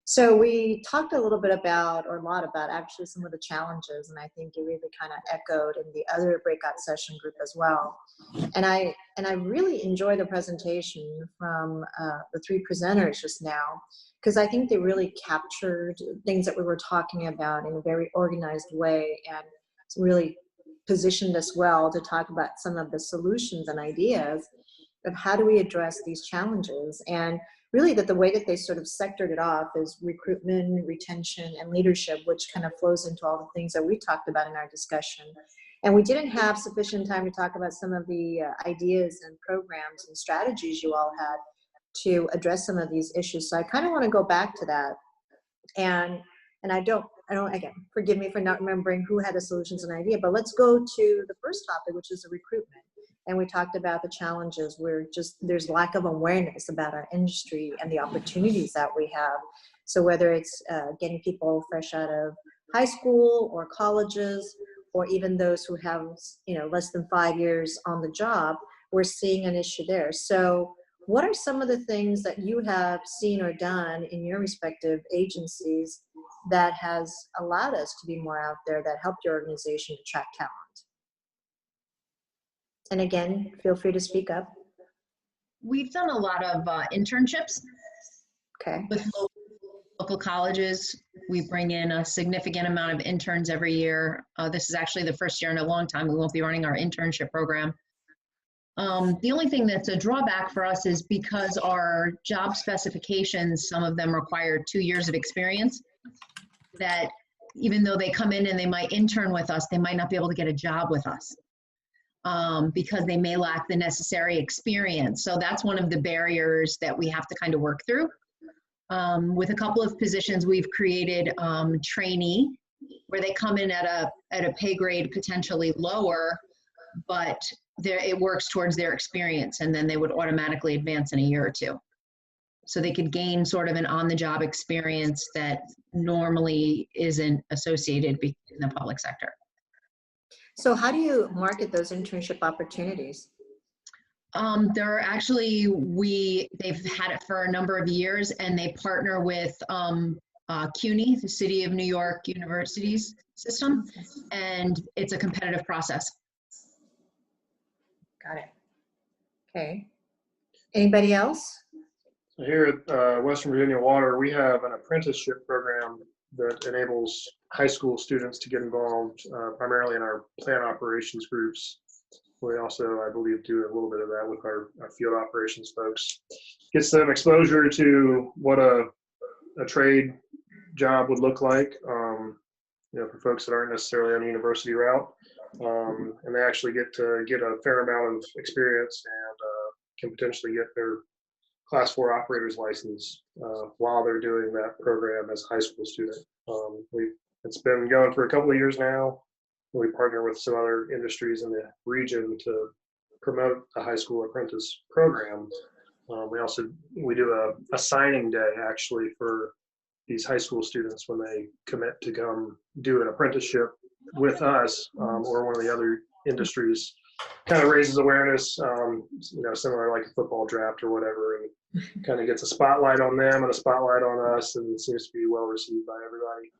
So we talked a little bit about, or a lot about actually some of the challenges, and I think it really kind of echoed in the other breakout session group as well. And I really enjoyed the presentation from the three presenters just now, because I think they really captured things that we were talking about in a very organized way, and really positioned us well to talk about some of the solutions and ideas of how do we address these challenges. And really that the way that they sort of sectored it off is recruitment, retention, and leadership, which kind of flows into all the things that we talked about in our discussion. And we didn't have sufficient time to talk about some of the ideas and programs and strategies you all had to address some of these issues. So I kind of want to go back to that. And I don't, again, forgive me for not remembering who had the solutions and idea, but let's go to the first topic, which is the recruitment. And we talked about the challenges where there's lack of awareness about our industry and the opportunities that we have. So whether it's getting people fresh out of high school or colleges, or even those who have less than 5 years on the job, we're seeing an issue there. So what are some of the things that you have seen or done in your respective agencies that has allowed us to be more out there, that helped your organization attract talent? And again, feel free to speak up. We've done a lot of internships. Okay. With local colleges. We bring in a significant amount of interns every year. This is actually the first year in a long time we won't be running our internship program. The only thing that's a drawback for us is because our job specifications, some of them require 2 years of experience, that even though they come in and they might intern with us, they might not be able to get a job with us. Because they may lack the necessary experience. So that's one of the barriers that we have to kind of work through. With a couple of positions, we've created trainee, where they come in at a pay grade potentially lower, but it works towards their experience, and then they would automatically advance in a year or two. So they could gain sort of an on-the-job experience that normally isn't associated in the public sector. So how do you market those internship opportunities? They're actually, they've had it for a number of years, and they partner with CUNY, the City of New York Universities system, and it's a competitive process. Got it. Okay. Anybody else? So here at Western Virginia Water, we have an apprenticeship program that enables high school students to get involved primarily in our plant operations groups. We also, I believe, do a little bit of that with our field operations folks. Gets them exposure to what a trade job would look like, for folks that aren't necessarily on a university route. And they actually get to get a fair amount of experience and can potentially get their Class 4 operator's license while they're doing that program as a high school student. It's been going for a couple of years now. We partner with some other industries in the region to promote the high school apprentice program. We do a signing day actually for these high school students when they commit to come do an apprenticeship with us or one of the other industries. Kind of raises awareness, similar like a football draft or whatever, and kind of gets a spotlight on them and a spotlight on us, and it seems to be well received by everybody.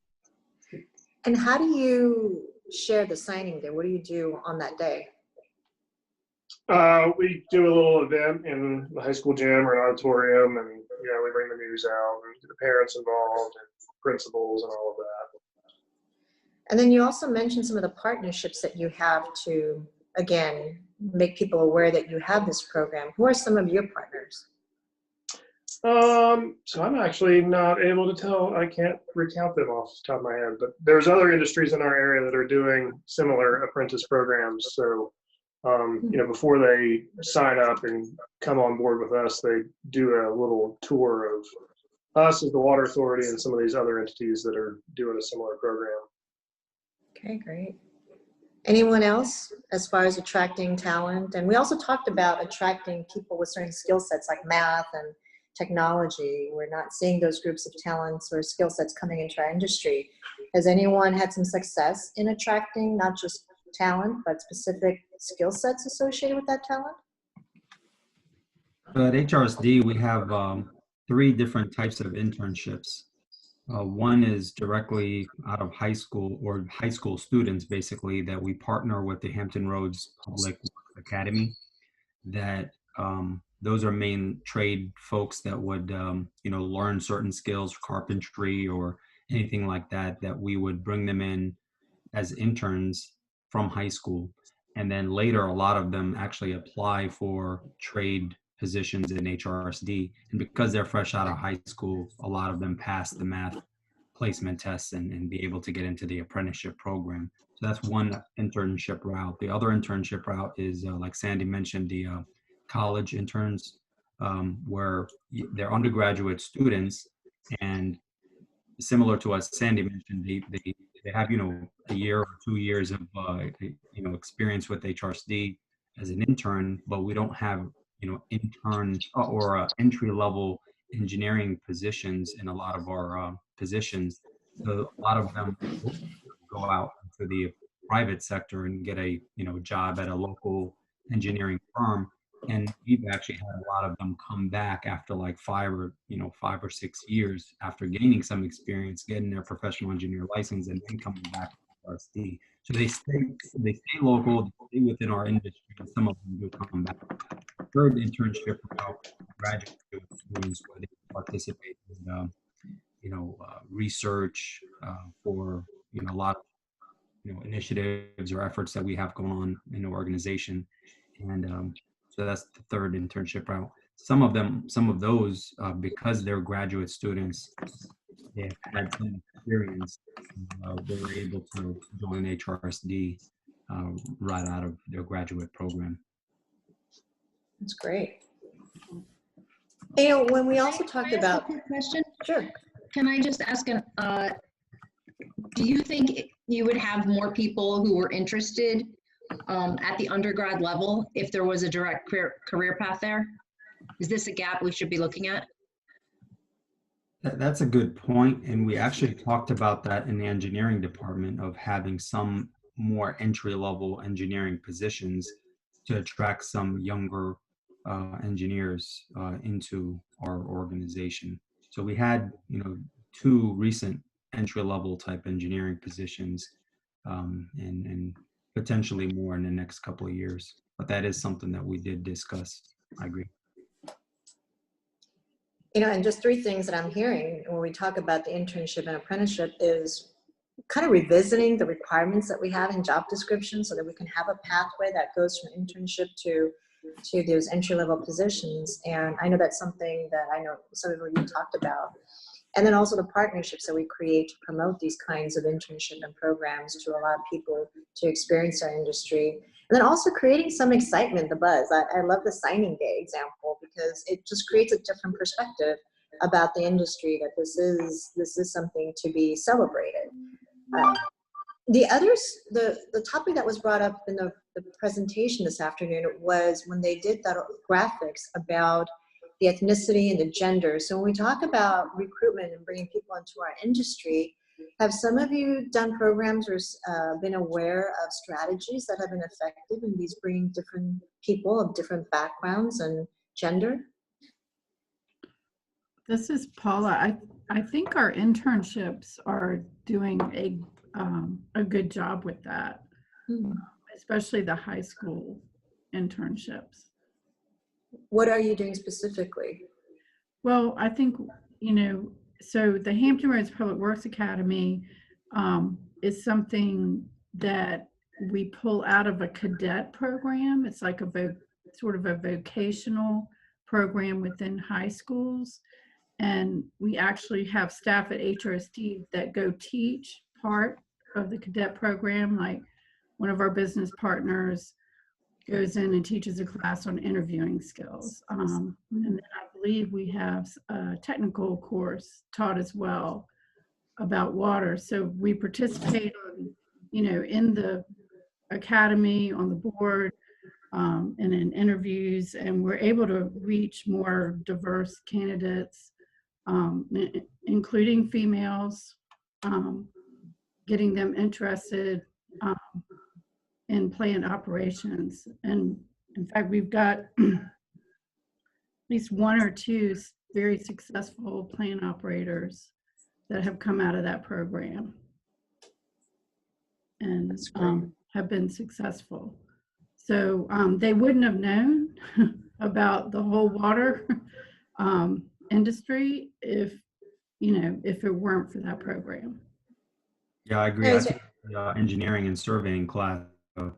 And how do you share the signing day? What do you do on that day? We do a little event in the high school gym or an auditorium, and we bring the news out and get the parents involved and principals and all of that. And then you also mentioned some of the partnerships that you have to, again, make people aware that you have this program. Who are some of your partners? So I'm actually not able to tell. I can't recount them off the top of my head, but there's other industries in our area that are doing similar apprentice programs. So, before they sign up and come on board with us, they do a little tour of us as the water authority and some of these other entities that are doing a similar program. Okay, great. Anyone else as far as attracting talent? And we also talked about attracting people with certain skill sets like math and technology. We're not seeing those groups of talents or skill sets coming into our industry. Has anyone had some success in attracting not just talent, but specific skill sets associated with that talent? At HRSD, we have 3 different types of internships. One is directly out of high school or high school students, basically, that we partner with the Hampton Roads Public Works Academy. That those are main trade folks that would learn certain skills, carpentry or anything like that. That we would bring them in as interns from high school, and then later a lot of them actually apply for trade positions in HRSD, and because they're fresh out of high school, a lot of them pass the math placement tests and be able to get into the apprenticeship program. So that's one internship route. The other internship route is like Sandy mentioned, the college interns, where they're undergraduate students, and similar to what Sandy mentioned, they have, a year or 2 years of, experience with HRSD as an intern, but we don't have, interns or entry level engineering positions in a lot of our positions. So a lot of them go out into the private sector and get a, job at a local engineering firm. And we've actually had a lot of them come back after like 5 or 6 years after gaining some experience, getting their professional engineer license, and then coming back to RSD. So they stay local, they stay within our industry, and some of them do come back. Third internship route, graduate students, where they participate in research for a lot of initiatives or efforts that we have going on in the organization. And so that's the third internship route. Some of those, because they're graduate students, they have had some experience. They were able to join HRSD right out of their graduate program. That's great. When we also talked about— a quick question? Sure. Can I just ask do you think you would have more people who were interested at the undergrad level if there was a direct career path there? Is this a gap we should be looking at? That's a good point, and we actually talked about that in the engineering department, of having some more entry-level engineering positions to attract some younger engineers into our organization. So we had, 2 recent entry-level type engineering positions, and potentially more in the next couple of years. But that is something that we did discuss. I agree. And just 3 things that I'm hearing when we talk about the internship and apprenticeship is kind of revisiting the requirements that we have in job descriptions so that we can have a pathway that goes from internship to those entry-level positions. And I know that's something that I know some of you talked about. And then also the partnerships that we create to promote these kinds of internship and programs to allow people to experience our industry. And then also creating some excitement, the buzz. I love the signing day example because it just creates a different perspective about the industry, that this is something to be celebrated. The topic that was brought up in the presentation this afternoon was when they did that graphics about the ethnicity and the gender. So when we talk about recruitment and bringing people into our industry, have some of you done programs or been aware of strategies that have been effective in these bringing different people of different backgrounds and gender? This is Paula. I think our internships are doing a good job with that, especially the high school internships. What are you doing specifically? Well, I think, so the Hampton Roads Public Works Academy is something that we pull out of a cadet program. It's like sort of a vocational program within high schools. And we actually have staff at HRSD that go teach part of the cadet program. Like one of our business partners goes in and teaches a class on interviewing skills. And then I believe we have a technical course taught as well about water. So we participate on, in the academy, on the board, and in interviews, and we're able to reach more diverse candidates, including females, getting them interested in plant operations. And in fact, we've got at least 1 or 2 very successful plant operators that have come out of that program and That's great. have been successful. So they wouldn't have known about the whole water industry if, if it weren't for that program. Yeah, I agree. No, I is think engineering and surveying class of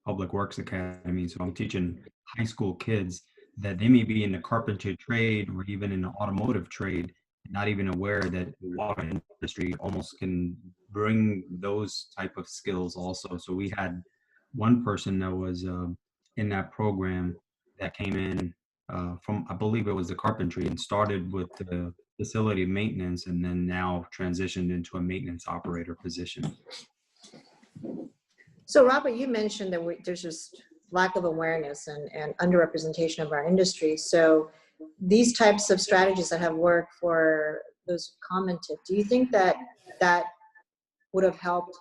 Public Works Academy. So I'm teaching high school kids that they may be in the carpentry trade or even in the automotive trade, not even aware that the water industry almost can bring those type of skills also. So we had one person that was in that program that came in from, I believe it was the carpentry, and started with the facility maintenance and then now transitioned into a maintenance operator position. So Robert, you mentioned that there's just lack of awareness and underrepresentation of our industry. So these types of strategies that have worked for those who commented, do you think that that would have helped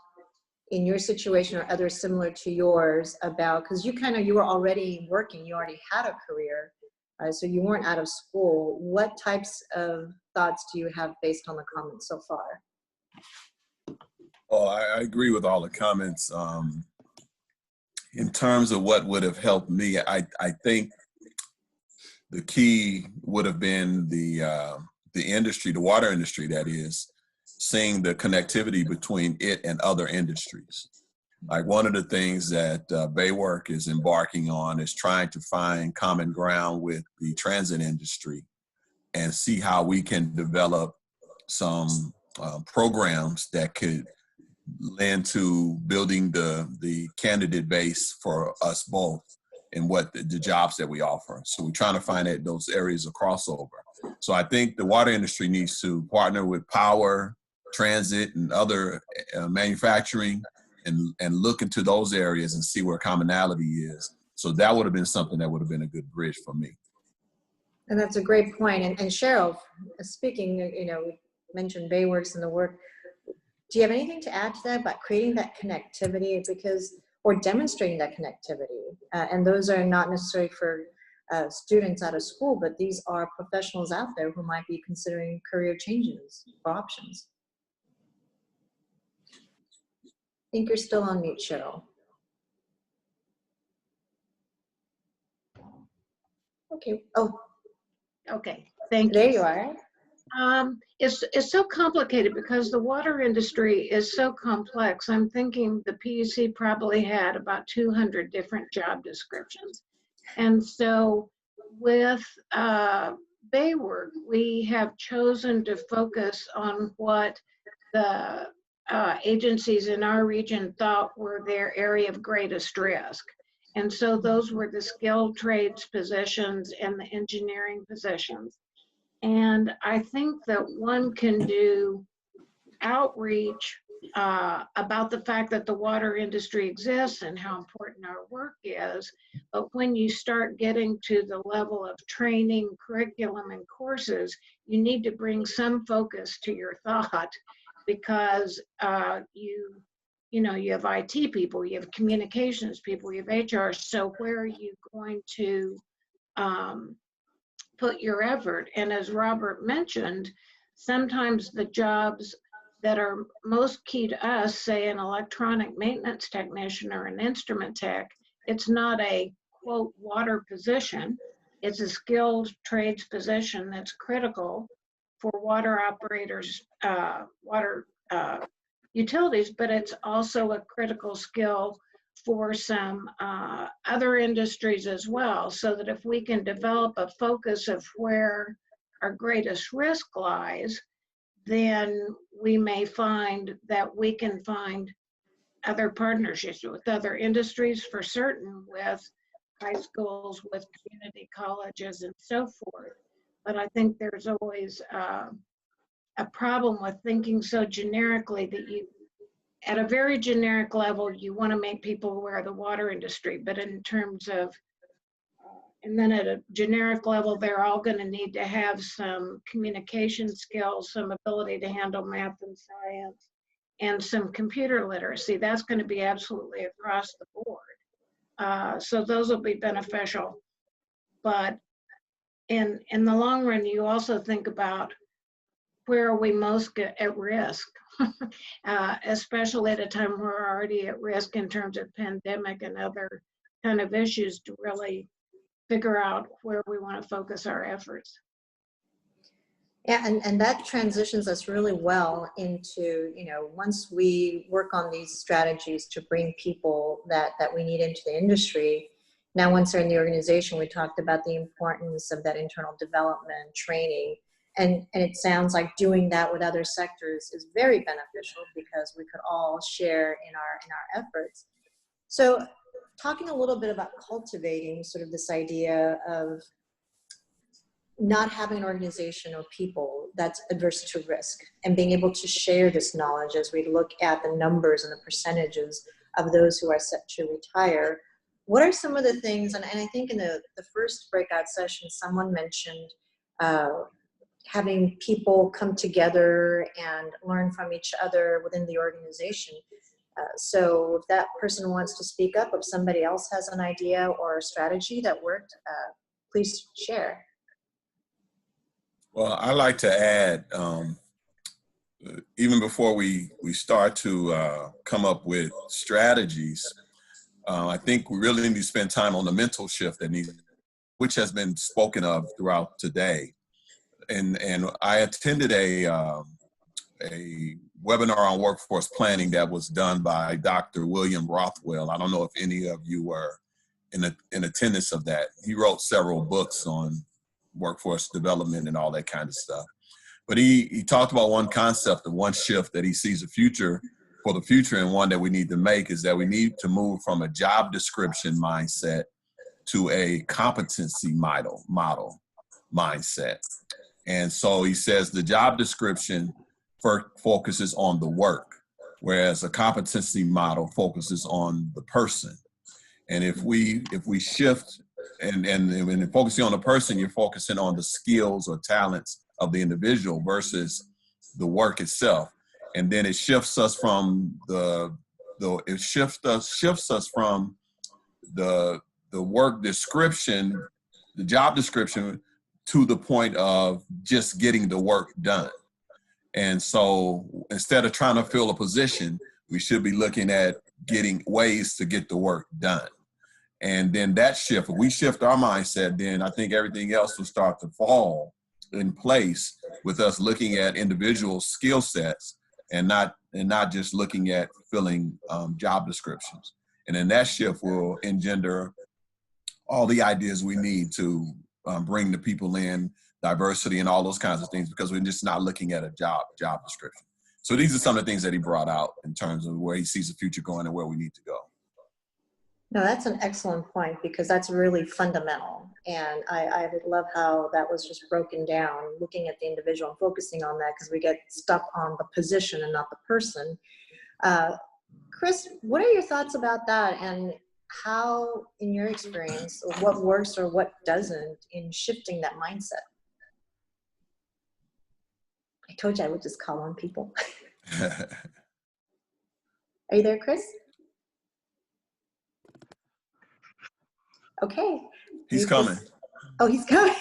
in your situation or others similar to yours about, because you were already working, you already had a career, so you weren't out of school. What types of thoughts do you have based on the comments so far? Oh, I agree with all the comments. In terms of what would have helped me, I think the key would have been the industry, the water industry, that is, seeing the connectivity between it and other industries. Like one of the things that Baywork is embarking on is trying to find common ground with the transit industry and see how we can develop some programs that could lend to building the candidate base for us both and what the jobs that we offer. So we're trying to find those areas of crossover. So I think the water industry needs to partner with power, transit, and other manufacturing and look into those areas and see where commonality is. So that would have been something that would have been a good bridge for me. And that's a great point. And Cheryl, speaking, we mentioned Bayworks and the work. Do you have anything to add to that about creating that connectivity, or demonstrating that connectivity? And those are not necessarily for students out of school, but these are professionals out there who might be considering career changes or options. I think you're still on mute, Cheryl. Okay. Oh, Okay, thank there you. you are. It's so complicated because the water industry is so complex. I'm thinking the PUC probably had about 200 different job descriptions. And so with Baywork, we have chosen to focus on what the agencies in our region thought were their area of greatest risk. And so those were the skilled trades positions and the engineering positions. And I think that one can do outreach about the fact that the water industry exists and how important our work is. But when you start getting to the level of training, curriculum, and courses, you need to bring some focus to your thought, because you have IT people, you have communications people, you have HR. So where are you going to put your effort? And as Robert mentioned, sometimes the jobs that are most key to us, say an electronic maintenance technician or an instrument tech, it's not a quote water position. It's a skilled trades position that's critical for water operators, water utilities, but it's also a critical skill for some other industries as well, so that if we can develop a focus of where our greatest risk lies, then we may find that we can find other partnerships with other industries, for certain, with high schools, with community colleges, and so forth. But I think there's always a problem with thinking so generically that at a very generic level, you want to make people aware of the water industry, but in terms of, and then at a generic level, they're all going to need to have some communication skills, some ability to handle math and science, and some computer literacy. That's going to be absolutely across the board. So those will be beneficial. But in the long run, you also think about where are we most at risk, especially at a time we're already at risk in terms of pandemic and other kind of issues, to really figure out where we want to focus our efforts. Yeah, and that transitions us really well into, you know, once we work on these strategies to bring people that we need into the industry, now once they're in the organization, we talked about the importance of that internal development, training, and it sounds like doing that with other sectors is very beneficial because we could all share in our efforts. So talking a little bit about cultivating sort of this idea of not having an organization or people that's adverse to risk and being able to share this knowledge as we look at the numbers and the percentages of those who are set to retire. What are some of the things, and I think in the first breakout session, someone mentioned having people come together and learn from each other within the organization. So if that person wants to speak up, if somebody else has an idea or a strategy that worked, please share. Well, I like to add, even before we start to come up with strategies, I think we really need to spend time on the mental shift that needs, which has been spoken of throughout today. And I attended a webinar on workforce planning that was done by Dr. William Rothwell. I don't know if any of you were in attendance of that. He wrote several books on workforce development and all that kind of stuff. But he talked about one concept of one shift that he sees a future for the future, and one that we need to make is that we need to move from a job description mindset to a competency model mindset. And so he says the job description focuses on the work, whereas a competency model focuses on the person. And if we shift and when focusing on the person, you're focusing on the skills or talents of the individual versus the work itself. And then it shifts us from the work description, the job description, to the point of just getting the work done. And so instead of trying to fill a position, we should be looking at getting ways to get the work done. And then that shift, if we shift our mindset, then I think everything else will start to fall in place with us looking at individual skill sets and not just looking at filling job descriptions. And then that shift will engender all the ideas we need to bring the people in, diversity and all those kinds of things, because we're just not looking at a job description. So these are some of the things that he brought out in terms of where he sees the future going and where we need to go. No, that's an excellent point, because that's really fundamental. And I would love how that was just broken down, looking at the individual and focusing on that, because we get stuck on the position and not the person. Chris, what are your thoughts about that, and how, in your experience, what works or what doesn't in shifting that mindset? I told you I would just call on people. Are you there, Chris? Okay. He's coming. Oh, he's coming.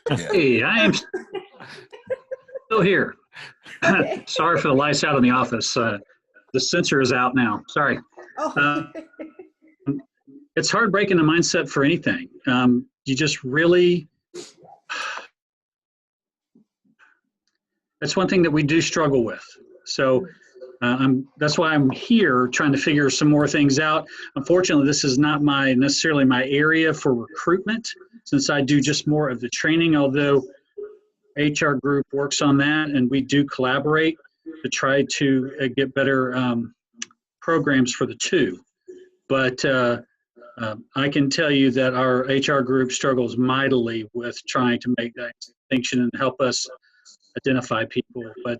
Yeah. Hey, I am still here. Okay. Sorry for the lights out in the office. The sensor is out now. Sorry. Oh. It's hard breaking the mindset for anything. You just really, that's one thing that we do struggle with. So that's why I'm here trying to figure some more things out. Unfortunately, this is not necessarily my area for recruitment, since I do just more of the training, although HR group works on that, and we do collaborate to try to get better programs for the two. But I can tell you that our HR group struggles mightily with trying to make that distinction and help us identify people. But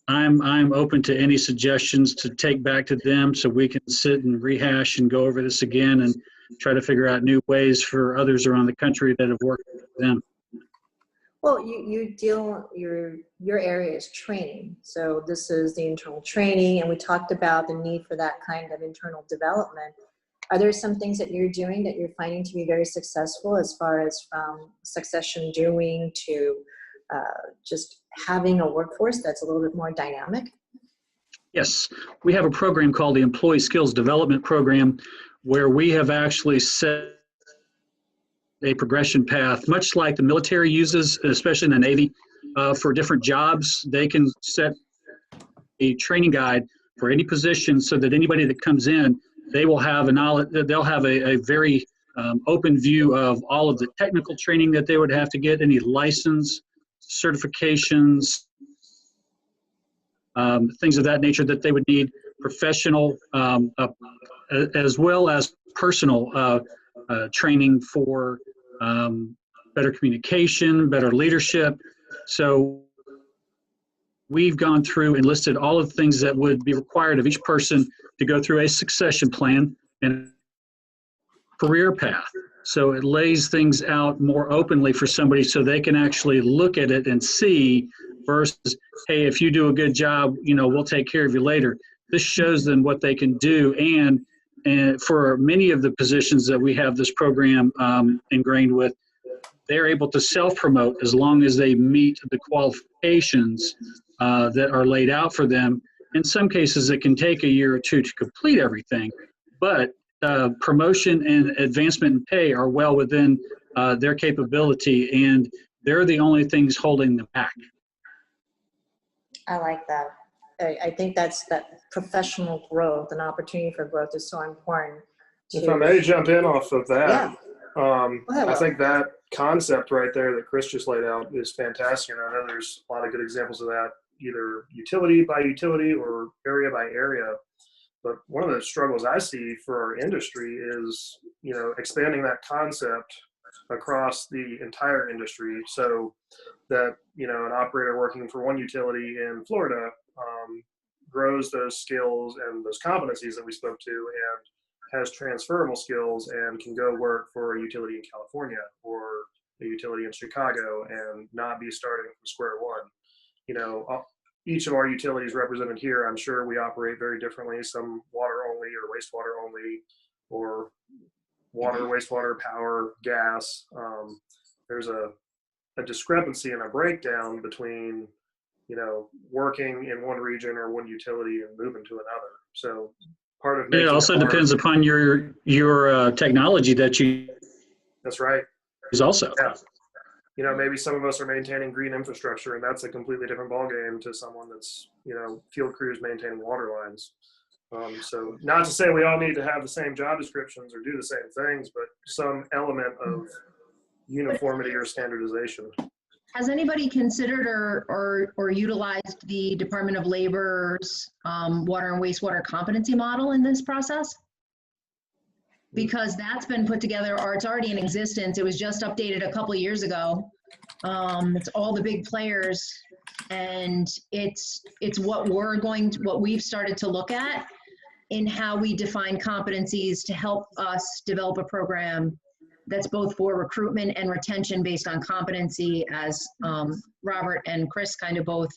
I'm open to any suggestions to take back to them, so we can sit and rehash and go over this again and try to figure out new ways for others around the country that have worked with them. Well, your area is training. So this is the internal training, and we talked about the need for that kind of internal development. Are there some things that you're doing that you're finding to be very successful, as far as from succession doing to just having a workforce that's a little bit more dynamic? Yes, we have a program called the Employee Skills Development Program, where we have actually set a progression path, much like the military uses, especially in the Navy, for different jobs. They can set a training guide for any position so that anybody that comes in, they will have a knowledge, they'll have a very open view of all of the technical training that they would have to get, any license, certifications, things of that nature that they would need, professional, as well as personal training for better communication, better leadership. So we've gone through and listed all of the things that would be required of each person to go through a succession plan and career path. So it lays things out more openly for somebody so they can actually look at it and see versus, hey, if you do a good job, we'll take care of you later. This shows them what they can do. And for many of the positions that we have this program ingrained with, they're able to self-promote as long as they meet the qualifications that are laid out for them. In some cases, it can take a year or two to complete everything, but promotion and advancement in pay are well within their capability, and they're the only things holding them back. I like that. I think that professional growth and opportunity for growth is so important. If I may jump in off of that, Yeah. I think that concept right there that Chris just laid out is fantastic. And I know there's a lot of good examples of that, either utility by utility or area by area. But one of the struggles I see for our industry is, expanding that concept across the entire industry so that, an operator working for one utility in Florida grows those skills and those competencies that we spoke to and has transferable skills and can go work for a utility in California or a utility in Chicago and not be starting from square one. Each of our utilities represented here, I'm sure we operate very differently, some water only or wastewater only, or water, wastewater, power, gas. There's a discrepancy and a breakdown between, working in one region or one utility and moving to another. So part of it also depends upon your technology that you That's right. use also. Yeah. Maybe some of us are maintaining green infrastructure, and that's a completely different ballgame to someone that's, field crews maintaining water lines. So not to say we all need to have the same job descriptions or do the same things, but some element of uniformity or standardization. Has anybody considered or utilized the Department of Labor's water and wastewater competency model in this process? Because that's been put together, or it's already in existence. It was just updated a couple of years ago. It's all the big players, and it's what we've started to look at in how we define competencies to help us develop a program that's both for recruitment and retention based on competency, as Robert and Chris kind of both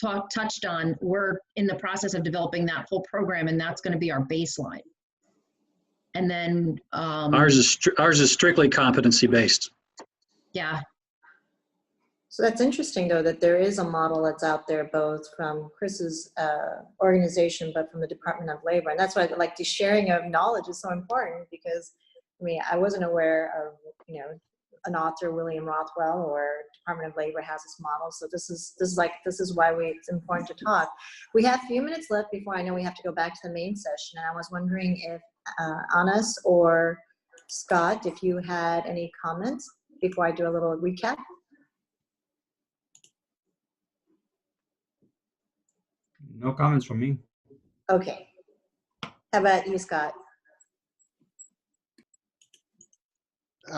touched on. We're in the process of developing that whole program, and that's going to be our baseline. And then ours is strictly competency based. Yeah. So that's interesting, though, that there is a model that's out there, both from Chris's organization, but from the Department of Labor. And that's why the sharing of knowledge is so important, because I wasn't aware of, an author, William Rothwell, or Department of Labor has this model. So this is why it's important to talk. We have a few minutes left before I know we have to go back to the main session. And I was wondering if Anas or Scott, if you had any comments before I do a little recap. No comments from me. Okay. How about you, Scott?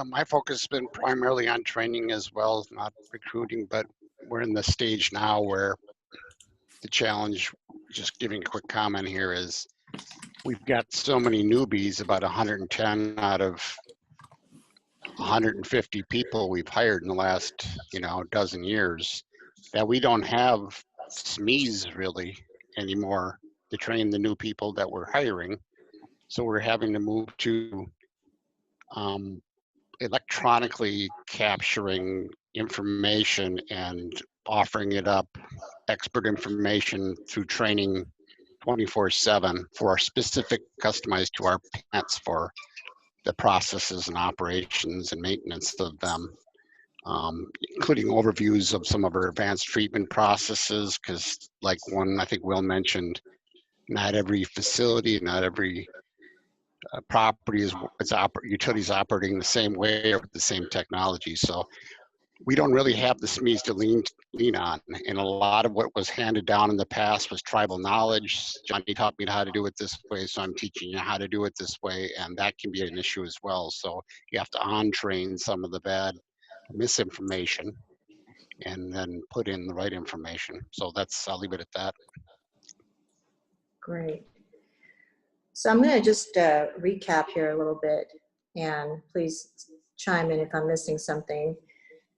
My focus has been primarily on training as well, not recruiting, but we're in the stage now where the challenge, just giving a quick comment here, is we've got so many newbies, about 110 out of 150 people we've hired in the last, dozen years, that we don't have SMEs really anymore to train the new people that we're hiring. So we're having to move to electronically capturing information and offering it up, expert information through training 24/7 for specific customized to our plants for the processes and operations and maintenance of them, including overviews of some of our advanced treatment processes, because like one I think Will mentioned, not every facility, not every property utilities operating the same way or with the same technology. So we don't really have the SMEs to lean on. And a lot of what was handed down in the past was tribal knowledge. Johnny taught me how to do it this way, so I'm teaching you how to do it this way. And that can be an issue as well. So you have to on-train some of the bad misinformation and then put in the right information. So I'll leave it at that. Great. So I'm going to just recap here a little bit, and please chime in if I'm missing something.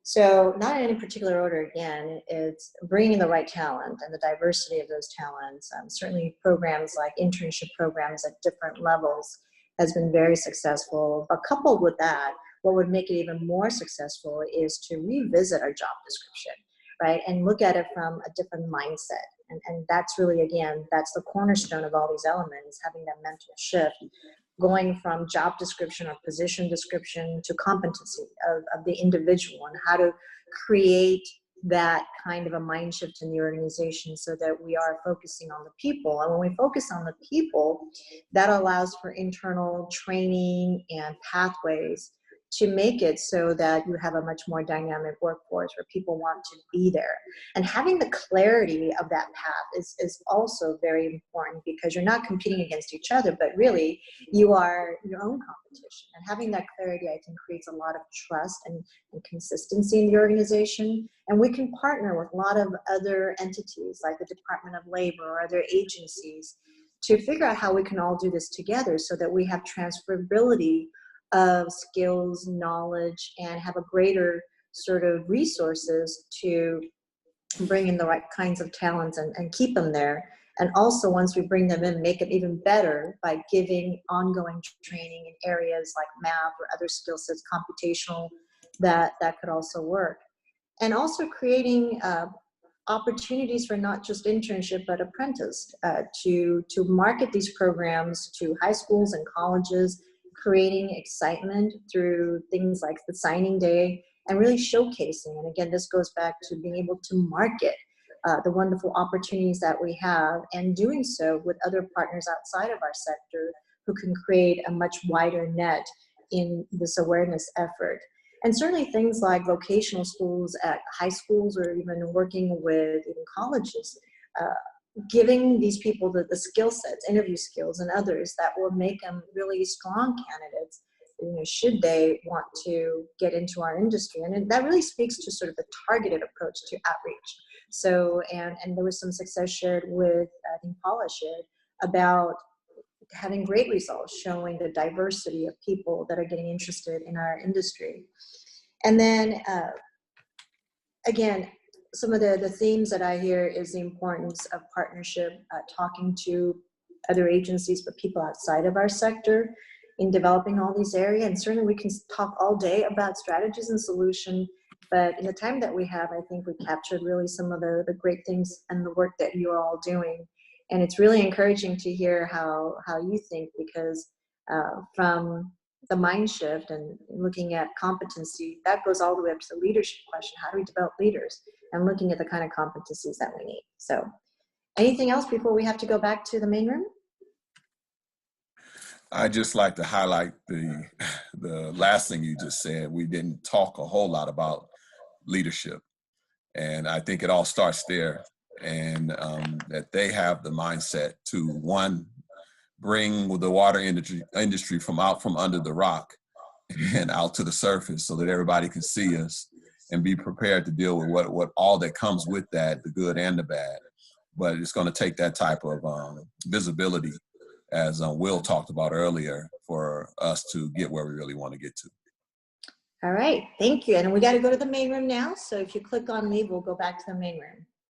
So not in any particular order, again, it's bringing the right talent and the diversity of those talents. Certainly programs like internship programs at different levels has been very successful. But coupled with that, what would make it even more successful is to revisit our job description, right? And look at it from a different mindset. And that's really, again, that's the cornerstone of all these elements, having that mental shift, going from job description or position description to competency of the individual and how to create that kind of a mind shift in the organization so that we are focusing on the people. And when we focus on the people, that allows for internal training and pathways to make it so that you have a much more dynamic workforce where people want to be there. And having the clarity of that path is also very important, because you're not competing against each other, but really you are your own competition. And having that clarity, I think, creates a lot of trust and consistency in the organization. And we can partner with a lot of other entities like the Department of Labor or other agencies to figure out how we can all do this together so that we have transferability of skills, knowledge, and have a greater sort of resources to bring in the right kinds of talents and keep them there. And also, once we bring them in, make it even better by giving ongoing training in areas like math or other skill sets, computational, that could also work. And also creating opportunities for not just internship, but apprentice, to market these programs to high schools and colleges, creating excitement through things like the signing day and really showcasing. And again, this goes back to being able to market the wonderful opportunities that we have, and doing so with other partners outside of our sector who can create a much wider net in this awareness effort. And certainly things like vocational schools at high schools, or even working with even colleges, giving these people the skill sets, interview skills, and others that will make them really strong candidates, should they want to get into our industry. And that really speaks to sort of the targeted approach to outreach. So, and there was some success shared with, I think Paula shared, about having great results showing the diversity of people that are getting interested in our industry. And then, again, some of the themes that I hear is the importance of partnership, talking to other agencies, but people outside of our sector in developing all these areas. And certainly we can talk all day about strategies and solutions, but in the time that we have, I think we captured really some of the great things and the work that you're all doing. And it's really encouraging to hear how you think, because from the mind shift and looking at competency, that goes all the way up to the leadership question. How do we develop leaders? And looking at the kind of competencies that we need. So anything else before we have to go back to the main room? I'd just like to highlight the last thing you just said. We didn't talk a whole lot about leadership. And I think it all starts there. And that they have the mindset to, one, bring the water industry from out from under the rock and out to the surface so that everybody can see us and be prepared to deal with what all that comes with that, the good and the bad. But it's going to take that type of visibility, as Will talked about earlier, for us to get where we really want to get to. All right, thank you. And we got to go to the main room now. So if you click on leave, we'll go back to the main room.